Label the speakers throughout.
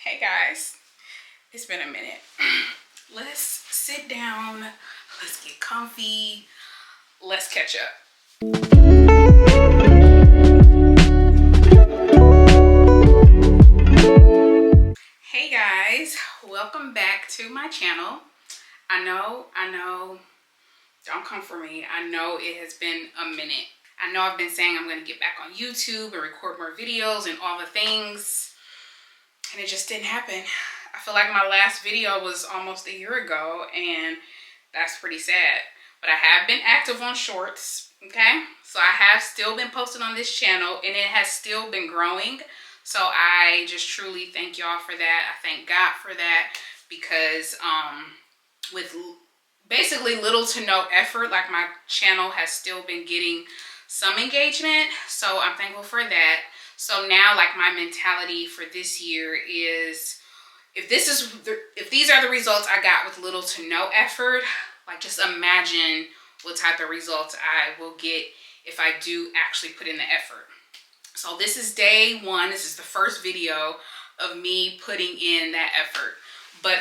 Speaker 1: Hey guys, it's been a minute. Let's sit down, let's get comfy, let's catch up. Hey guys, welcome back to my channel. I know, don't come for me. I know it has been a minute. I know I've been saying I'm going to get back on YouTube and record more videos and all the things, and it just didn't happen. I feel like my last video was almost a year ago, and that's pretty sad. But I have been active on shorts, okay? So I have still been posting on this channel, and it has still been growing. So I just truly thank y'all for that. I thank God for that, because with basically little to no effort, like, my channel has still been getting some engagement. So I'm thankful for that. So now, like, my mentality for this year is, if these are the results I got with little to no effort, like, just imagine what type of results I will get if I do actually put in the effort. So this is day one. This is the first video of me putting in that effort. But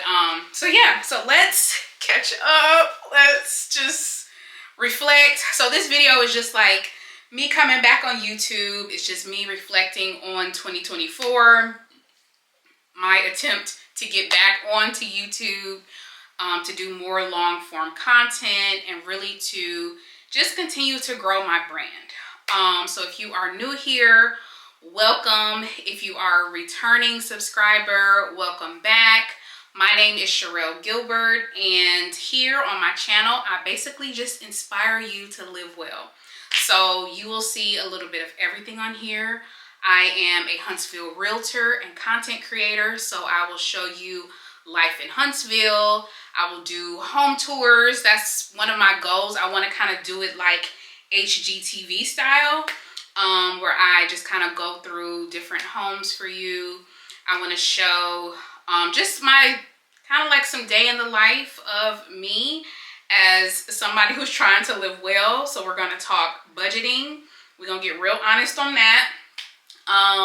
Speaker 1: so yeah, so let's catch up. Let's just reflect. So this video is just like me coming back on YouTube. It's just me reflecting on 2024, my attempt to get back onto YouTube, to do more long form content, and really to just continue to grow my brand. So if you are new here, welcome. If you are a returning subscriber, welcome back. My name is Sherelle Gilbert, and here on my channel, I basically just inspire you to live well. So you will see a little bit of everything on here. I am a Huntsville realtor and content creator, so I will show you life in Huntsville. I will do home tours. That's one of my goals. I want to kind of do it like HGTV style, where I just kind of go through different homes for you. I want to show just my kind of like some day in the life of me as somebody who's trying to live well. So we're going to talk budgeting. We're going to get real honest on that.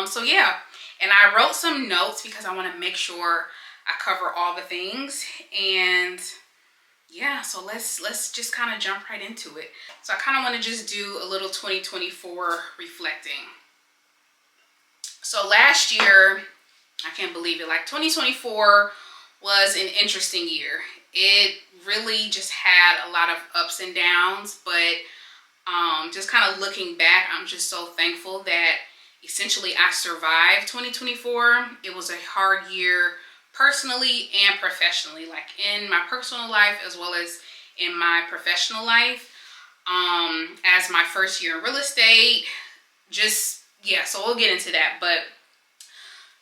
Speaker 1: So yeah, and I wrote some notes because I want to make sure I cover all the things. And yeah, so let's just kind of jump right into it. So I kind of want to just do a little 2024 reflecting. So last year, I can't believe it, like 2024 was an interesting year. It really just had a lot of ups and downs, but just kind of looking back, I'm just so thankful that essentially I survived 2024. It was a hard year personally and professionally, like in my personal life as well as in my professional life. As my first year in real estate, just, yeah, so we'll get into that. But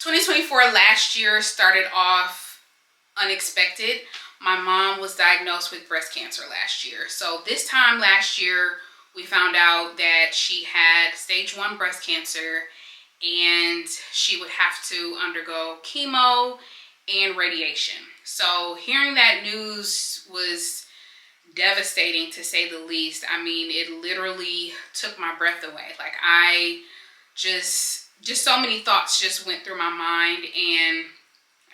Speaker 1: 2024 last year started off unexpected. My mom was diagnosed with breast cancer last year. So this time last year, we found out that she had stage 1 breast cancer, and she would have to undergo chemo and radiation. So hearing that news was devastating, to say the least. I mean, it literally took my breath away. Like, I just so many thoughts just went through my mind. And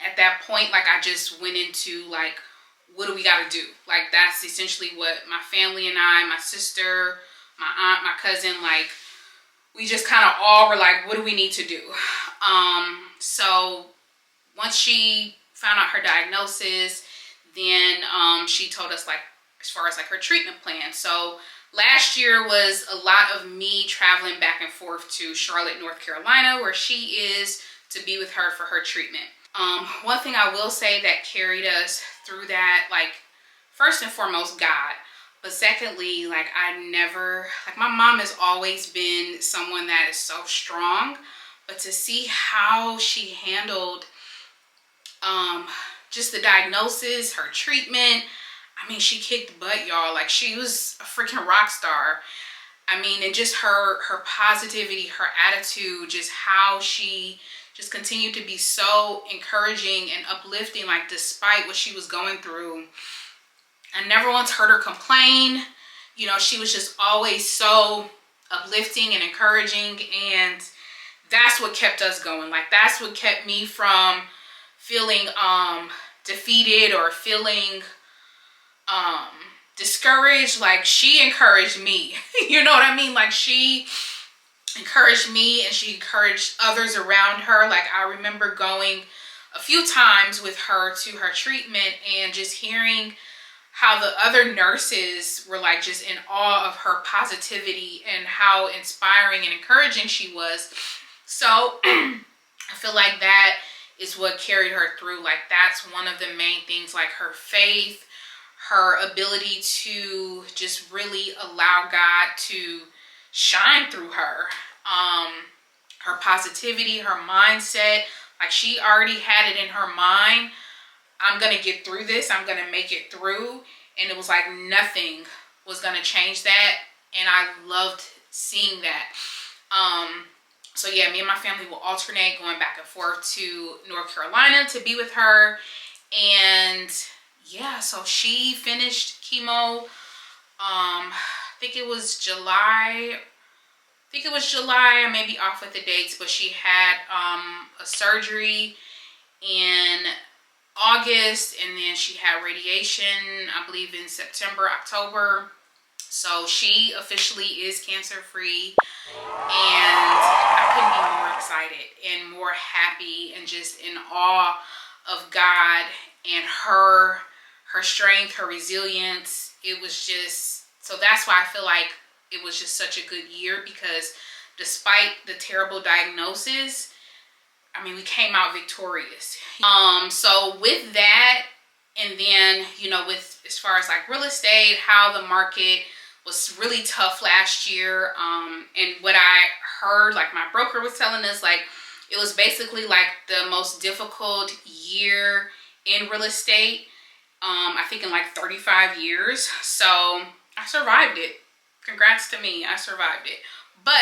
Speaker 1: at that point, like, I just went into like, what do we got to do? Like, that's essentially what my family and I, my sister, my aunt, my cousin, like, we just kind of all were like, what do we need to do? So once she found out her diagnosis, then she told us, like, as far as like her treatment plan. So last year was a lot of me traveling back and forth to Charlotte, North Carolina, where she is, to be with her for her treatment. One thing I will say that carried us through that, like, first and foremost, God. But secondly, like, my mom has always been someone that is so strong, but to see how she handled just the diagnosis, her treatment, I mean, she kicked butt, y'all. Like, she was a freaking rock star. I mean, and just her positivity, her attitude, just how she just continued to be so encouraging and uplifting, like, despite what she was going through. I never once heard her complain. You know, she was just always so uplifting and encouraging, and that's what kept us going. Like, that's what kept me from feeling defeated or feeling discouraged, like she encouraged me. You know what I mean? Like she encouraged me and she encouraged others around her. Like I remember going a few times with her to her treatment and just hearing how the other nurses were like just in awe of her positivity and how inspiring and encouraging she was. So I feel like that is what carried her through. Like that's one of the main things, like her faith, her ability to just really allow God to shine through her. Her positivity, her mindset, like she already had it in her mind, I'm gonna get through this, I'm gonna make it through. And it was like nothing was gonna change that. And I loved seeing that. So yeah, me and my family will alternate going back and forth to North Carolina to be with her. And yeah, so she finished chemo, I think it was July. I may be off with the dates, but she had a surgery in August, and then she had radiation, I believe in September, October. So she officially is cancer free, and I couldn't be more excited and more happy and just in awe of God and her strength, her resilience. It was just, so that's why I feel like it was just such a good year, because despite the terrible diagnosis, I mean, we came out victorious. So with that, and then, you know, with as far as like real estate, how the market was really tough last year. And what I heard, like my broker was telling us, like it was basically like the most difficult year in real estate, I think in like 35 years. So I survived it. Congrats to me, I survived it. But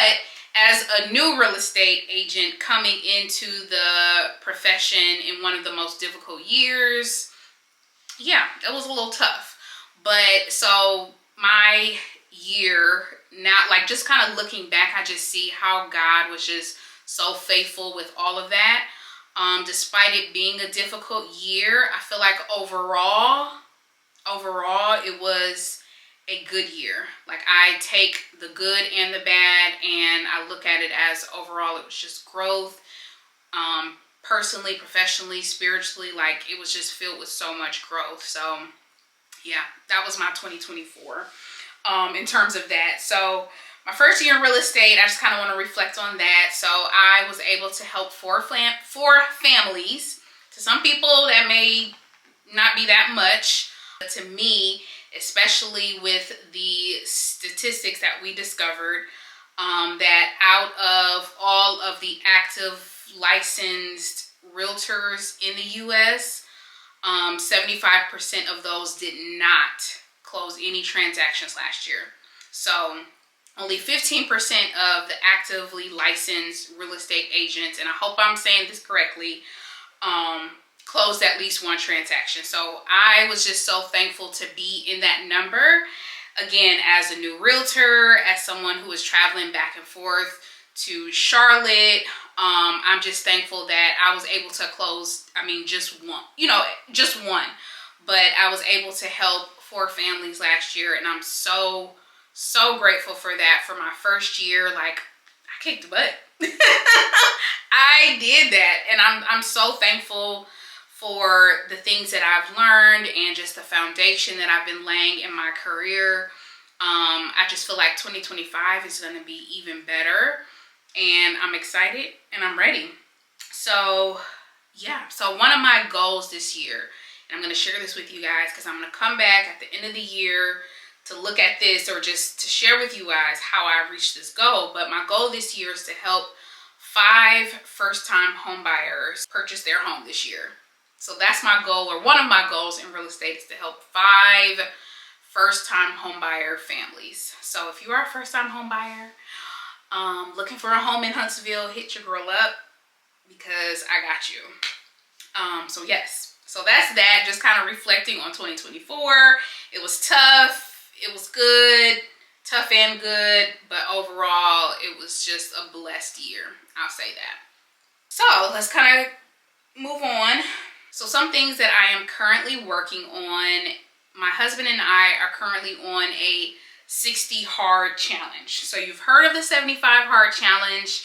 Speaker 1: as a new real estate agent coming into the profession in one of the most difficult years, yeah, it was a little tough. But so my year now, like just kind of looking back, I just see how God was just so faithful with all of that. Despite it being a difficult year, I feel like overall it was a good year. Like I take the good and the bad and I look at it as overall it was just growth, personally, professionally, spiritually. Like it was just filled with so much growth. So yeah, that was my 2024 in terms of that. So my first year in real estate, I just kind of want to reflect on that. So I was able to help four families. To some people that may not be that much, but to me, especially with the statistics that we discovered, that out of all of the active licensed realtors in the U.S., 75% of those did not close any transactions last year. So only 15% of the actively licensed real estate agents, and I hope I'm saying this correctly, closed at least one transaction. So I was just so thankful to be in that number. Again, as a new realtor, as someone who is traveling back and forth to Charlotte, I'm just thankful that I was able to close, I mean, just one, just one. But I was able to help 4 families last year, and I'm so grateful for that. For my first year, like, I kicked butt. I did that, and I'm so thankful for the things that I've learned and just the foundation that I've been laying in my career. I just feel like 2025 is going to be even better, and I'm excited and I'm ready. So yeah, so one of my goals this year, and I'm going to share this with you guys because I'm going to come back at the end of the year to look at this, or just to share with you guys how I reached this goal. But my goal this year is to help 5 first-time home buyers purchase their home this year. So that's my goal, or one of my goals in real estate, is to help 5 first-time home buyer families. So if you are a first-time home buyer, looking for a home in Huntsville, hit your girl up because I got you. So yes, so that's that. Just kind of reflecting on 2024. It was tough. It was good, tough and good, but overall it was just a blessed year. I'll say that. So let's kind of move on. So some things that I am currently working on, my husband and I are currently on a 60 hard challenge. So you've heard of the 75 hard challenge.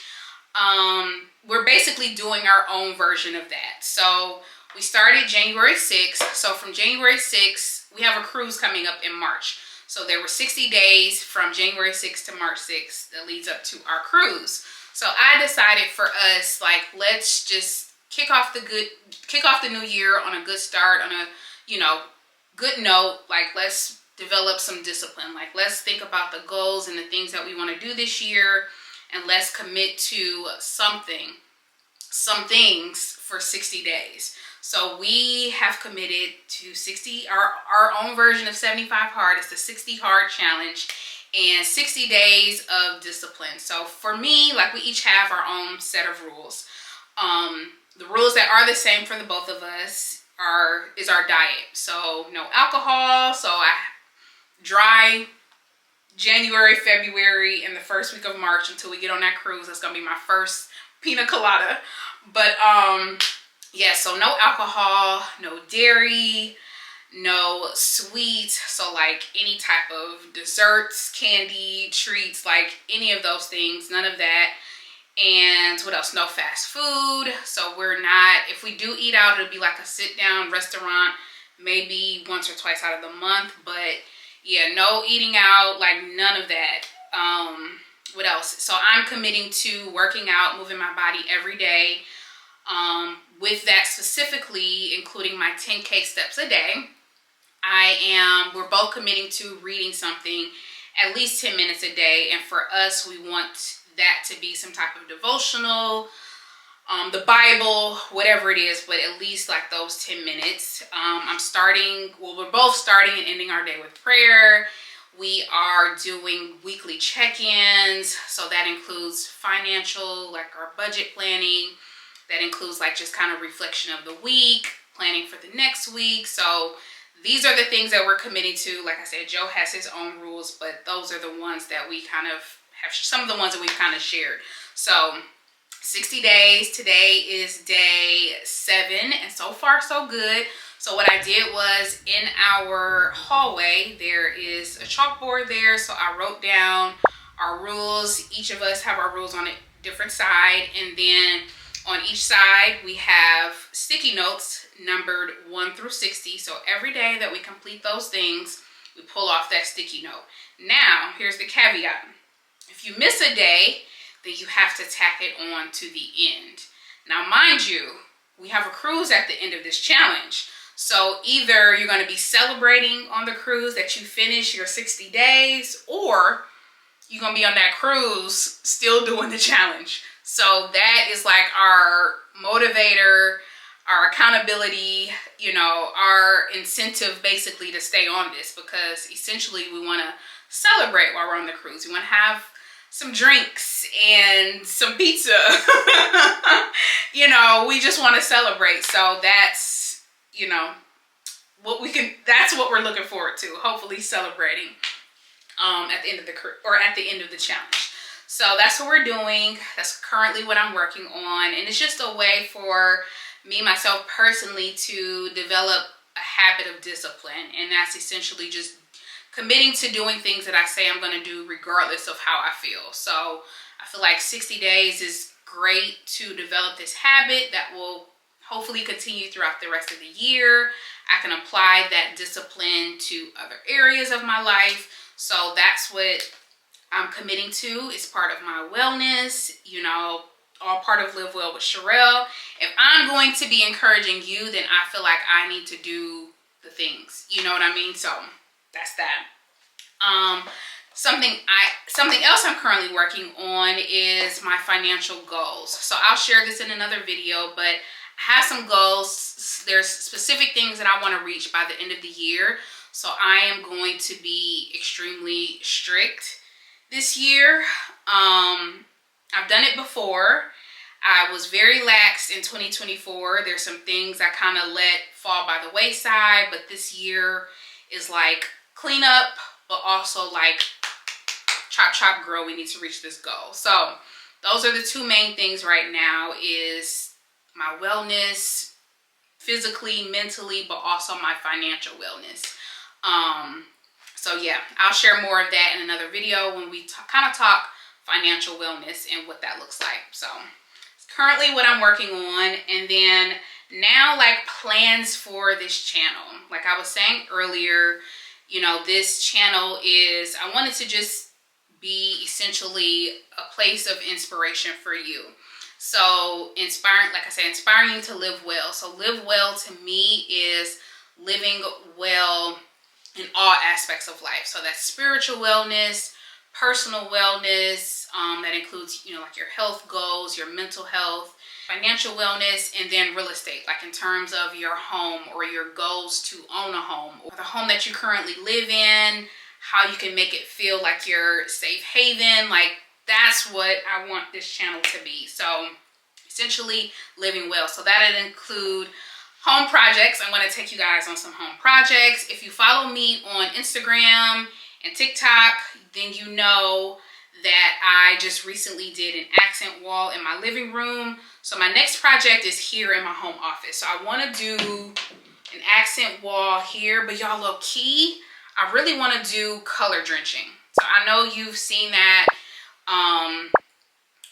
Speaker 1: We're basically doing our own version of that. So we started January 6th. So from January 6th, we have a cruise coming up in March. So there were 60 days from January 6th to March 6th that leads up to our cruise. So I decided for us, like, let's just kick off the new year on a good start, on a, good note. Like, let's develop some discipline. Like, let's think about the goals and the things that we want to do this year, and let's commit to some things for 60 days. So we have committed to 60, our own version of 75 hard. It's the 60 hard challenge and 60 days of discipline. So for me, like, we each have our own set of rules. The rules that are the same for the both of us is our diet. So no alcohol. So I dry January, February, and the first week of March until we get on that cruise. That's gonna be my first pina colada. But yeah, so no alcohol, no dairy, no sweets. So like any type of desserts, candy, treats, like any of those things, none of that. And what else? No fast food. So we're not, if we do eat out, it'll be like a sit down restaurant, maybe once or twice out of the month. But yeah, no eating out, like none of that. What else? So I'm committing to working out, moving my body every day. With that specifically, including my 10K steps a day, we're both committing to reading something at least 10 minutes a day. And for us, we want that to be some type of devotional, the Bible, whatever it is, but at least like those 10 minutes. We're both starting and ending our day with prayer. We are doing weekly check-ins. So that includes financial, like our budget planning. That includes like just kind of reflection of the week, planning for the next week. So these are the things that we're committing to. Like I said, Joe has his own rules, but those are the ones that we kind of have, some of the ones that we've kind of shared. So 60 days, today is day 7, and so far so good. So what I did was, in our hallway, there is a chalkboard there. So I wrote down our rules. Each of us have our rules on a different side. And then on each side, we have sticky notes numbered 1 through 60. So every day that we complete those things, we pull off that sticky note. Now, here's the caveat. If you miss a day, then you have to tack it on to the end. Now, mind you, we have a cruise at the end of this challenge. So either you're going to be celebrating on the cruise that you finish your 60 days, or you're going to be on that cruise still doing the challenge. So that is like our motivator, our accountability, our incentive basically to stay on this, because essentially we want to celebrate while we're on the cruise. We want to have some drinks and some pizza. We just want to celebrate. So that's, that's what we're looking forward to, hopefully celebrating at the end of the challenge. So that's what we're doing. That's currently what I'm working on. And it's just a way for me, myself personally, to develop a habit of discipline. And that's essentially just committing to doing things that I say I'm going to do regardless of how I feel. So I feel like 60 days is great to develop this habit that will hopefully continue throughout the rest of the year. I can apply that discipline to other areas of my life. So that's what I'm committing to. It's part of my wellness, all part of Live Well with Sherelle. If I'm going to be encouraging you, then I feel like I need to do the things. You know what I mean? So that's that. Something else I'm currently working on is my financial goals. So I'll share this in another video, but I have some goals. There's specific things that I want to reach by the end of the year. So I am going to be extremely strict this year. I've done it before. I was very lax in 2024. There's some things I kind of let fall by the wayside, but this year is like clean up, but also like chop, chop, grow. We need to reach this goal. So those are the two main things right now, is my wellness, physically, mentally, but also my financial wellness. So yeah, I'll share more of that in another video when we kind of talk financial wellness and what that looks like. So it's currently what I'm working on. And then now, like, plans for this channel. Like I was saying earlier, you know, this channel is, I wanted to just be essentially a place of inspiration for you. So inspiring, like I said, inspiring you to live well. So live well to me is living well in all aspects of life. So that's spiritual wellness, personal wellness, that includes, you know, like your health goals, your mental health, financial wellness, and then real estate, like in terms of your home or your goals to own a home, or the home that you currently live in, how you can make it feel like your safe haven. Like, that's what I want this channel to be. So essentially living well. So that'd include home projects. I'm going to take you guys on some home projects. If you follow me on Instagram and TikTok, then you know that I just recently did an accent wall in my living room. So my next project is here in my home office. So I want to do an accent wall here, but y'all, low key, I really want to do color drenching. So I know you've seen that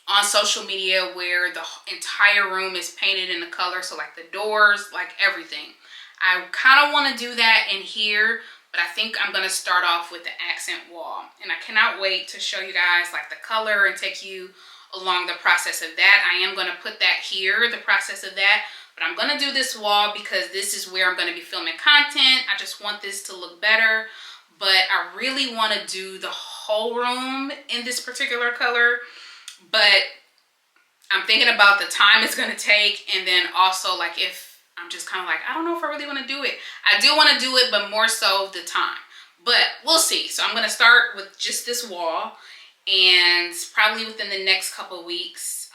Speaker 1: on social media where the entire room is painted in the color. So like the doors, like everything. I kind of want to do that in here, but I think I'm going to start off with the accent wall. And I cannot wait to show you guys like the color and take you along the process of that. I am going to put that here, the process of that. But I'm going to do this wall because this is where I'm going to be filming content. I just want this to look better. But I really want to do the whole room in this particular color. But I'm thinking about the time it's going to take. And then also, like, if I'm just kind of like, I don't know if I really want to do it. I do want to do it, but more so the time. But we'll see. So I'm going to start with just this wall. And probably within the next couple of weeks,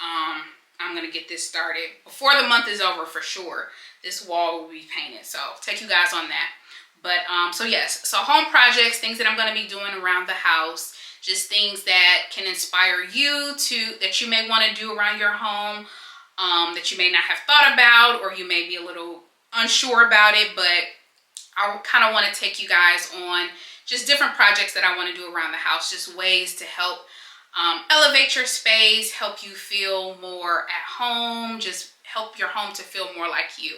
Speaker 1: I'm going to get this started. Before the month is over, for sure, this wall will be painted. So I'll take you guys on that. But so yes, so home projects, things that I'm going to be doing around the house, just things that can inspire you to, that you may want to do around your home, that you may not have thought about, or you may be a little unsure about it. But I kind of want to take you guys on just different projects that I want to do around the house, just ways to help elevate your space, help you feel more at home, just help your home to feel more like you.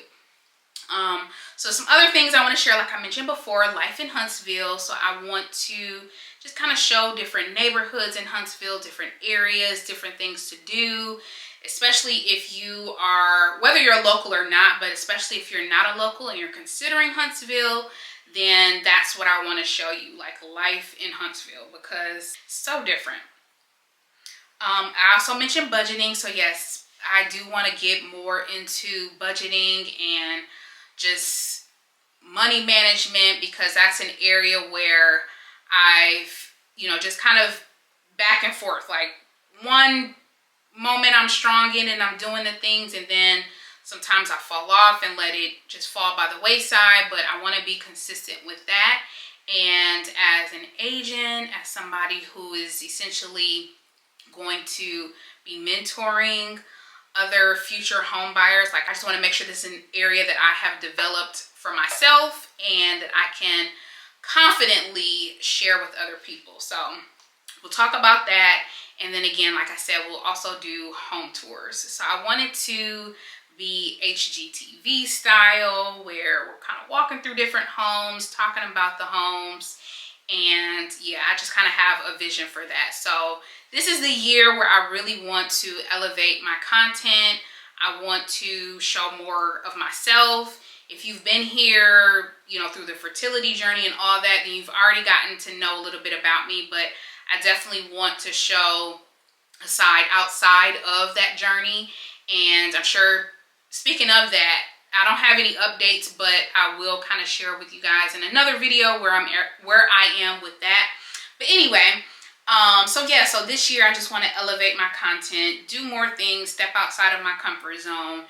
Speaker 1: So some other things I want to share, like I mentioned before, life in Huntsville. So I want to just kind of show different neighborhoods in Huntsville, different areas, different things to do, especially if you are, whether you're a local or not, but especially if you're not a local and you're considering Huntsville, then that's what I want to show you, like life in Huntsville, because it's so different. I also mentioned budgeting. So yes, I do want to get more into budgeting and just money management, because that's an area where I've, you know, just kind of back and forth. Like one moment I'm strong in and I'm doing the things, and then sometimes I fall off and let it just fall by the wayside. But I want to be consistent with that. And as an agent, as somebody who is essentially going to be mentoring other future home buyers, like I just want to make sure this is an area that I have developed for myself and that I can confidently share with other people. So we'll talk about that. And then again, like I said, we'll also do home tours. So I wanted to be HGTV style, where we're kind of walking through different homes, talking about the homes. And yeah, I just kind of have a vision for that. So this is the year where I really want to elevate my content. I want to show more of myself. If you've been here, you know, through the fertility journey and all that, then you've already gotten to know a little bit about me. But I definitely want to show a side outside of that journey. And I'm sure, speaking of that, I don't have any updates, but I will kind of share with you guys in another video where I am with that. But anyway, so yeah, so this year I just want to elevate my content, do more things, step outside of my comfort zone,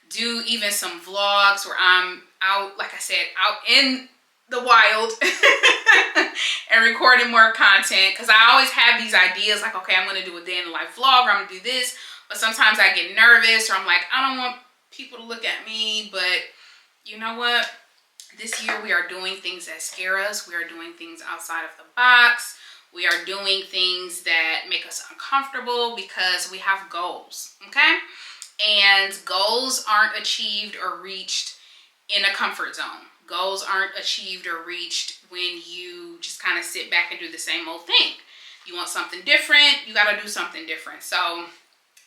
Speaker 1: do even some vlogs where I'm out, like I said, out in the wild and recording more content, because I always have these ideas like, okay, I'm going to do a day in the life vlog, or I'm going to do this, but sometimes I get nervous, or I'm like, I don't want people to look at me, but you know what? This year we are doing things that scare us. We are doing things outside of the box. We are doing things that make us uncomfortable because we have goals, okay? And goals aren't achieved or reached in a comfort zone. Goals aren't achieved or reached when you just kind of sit back and do the same old thing. You want something different, you got to do something different. So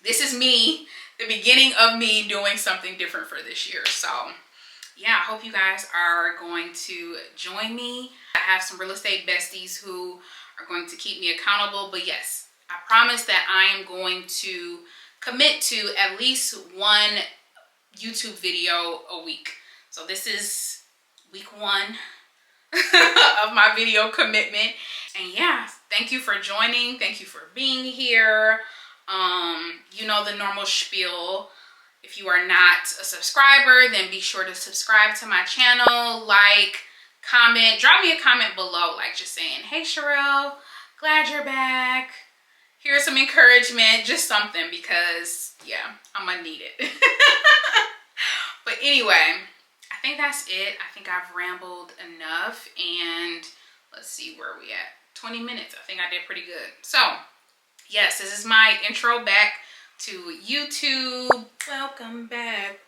Speaker 1: this is me, the beginning of me doing something different for this year. So yeah, I hope you guys are going to join me. I have some real estate besties who are going to keep me accountable. But yes, I promise that I am going to commit to at least one YouTube video a week. So this is week 1 of my video commitment. And yeah, thank you for joining. Thank you for being here. You know the normal spiel. If you are not a subscriber, then be sure to subscribe to my channel, like, comment, drop me a comment below, like just saying, hey Sherelle, glad you're back. Here's some encouragement, just something, because yeah, I'm gonna need it. But anyway, I think that's it. I think I've rambled enough, and let's see where we at. 20 minutes. I think I did pretty good. So yes, this is my intro back to YouTube. Welcome back.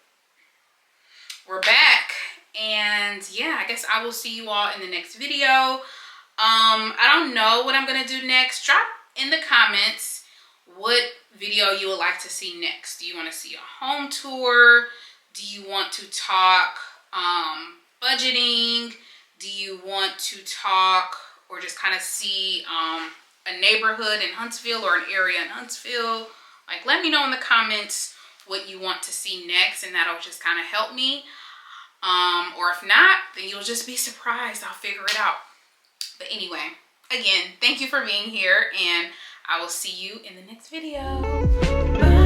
Speaker 1: We're back, and yeah, I guess I will see you all in the next video. I don't know what I'm gonna do next. Drop in the comments what video you would like to see next. Do you want to see a home tour? Do you want to talk budgeting? Do you want to talk or just kind of see a neighborhood in Huntsville or an area in Huntsville? Like, let me know in the comments what you want to see next, and that'll just kind of help me. Or if not, then you'll just be surprised. I'll figure it out. But anyway, again, thank you for being here, and I will see you in the next video. Bye.